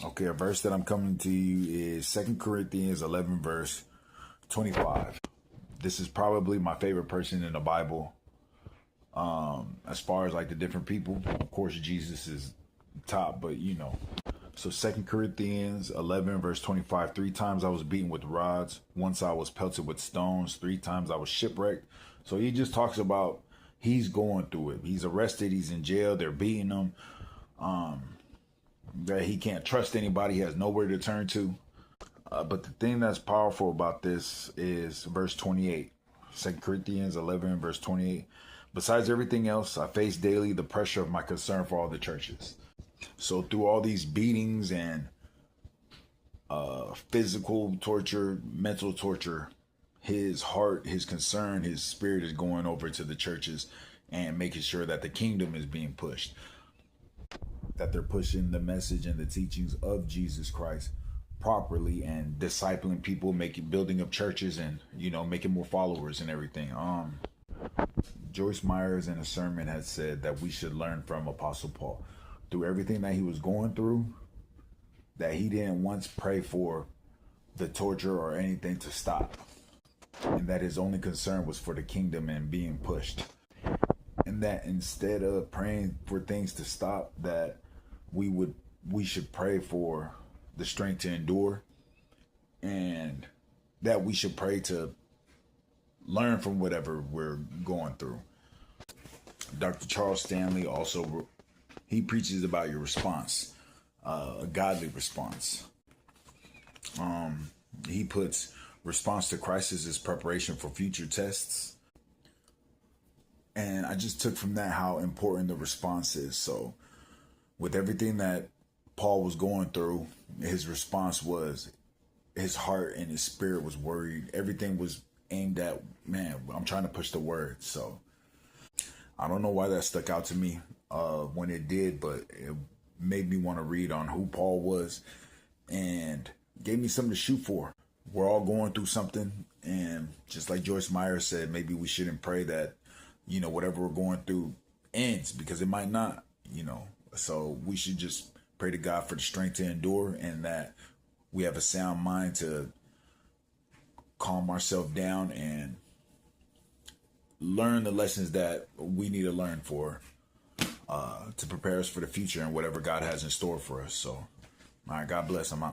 Okay, a verse that I'm coming to you is 2 Corinthians 11, verse 25. This is probably my favorite person in the Bible. As far as like the different people, of course, Jesus is top, but you know. So 2 Corinthians 11, verse 25. 3 times I was beaten with rods. Once I was pelted with stones. 3 times I was shipwrecked. So he just talks about he's going through it. He's arrested. He's in jail. They're beating him. That he can't trust anybody. He has nowhere to turn to. But the thing that's powerful about this is verse 28. 2 Corinthians 11, verse 28. Besides everything else, I face daily the pressure of my concern for all the churches. So through all these beatings and physical torture, mental torture, his heart, his concern, his spirit is going over to the churches and making sure that the kingdom is being pushed, that they're pushing the message and the teachings of Jesus Christ properly and discipling people, building up churches and, you know, making more followers and everything. Joyce Myers in a sermon had said that we should learn from Apostle Paul through everything that he was going through, that he didn't once pray for the torture or anything to stop, and that his only concern was for the kingdom and being pushed, and that instead of praying for things to stop, that we should pray for the strength to endure, and that we should pray to learn from whatever we're going through. Dr. Charles Stanley also, he preaches about your response, a godly response. He puts response to crisis as preparation for future tests. And I just took from that how important the response is. So with everything that Paul was going through, his response was, his heart and his spirit was worried. Everything was aimed at, man, I'm trying to push the word. So I don't know why that stuck out to me when it did, but it made me want to read on who Paul was and gave me something to shoot for. We're all going through something, and just like Joyce Meyer said, maybe we shouldn't pray that, you know, whatever we're going through ends, because it might not, you know. So we should just pray to God for the strength to endure, and that we have a sound mind to calm ourselves down and learn the lessons that we need to learn to prepare us for the future and whatever God has in store for us. So, all right, God bless. I'm out.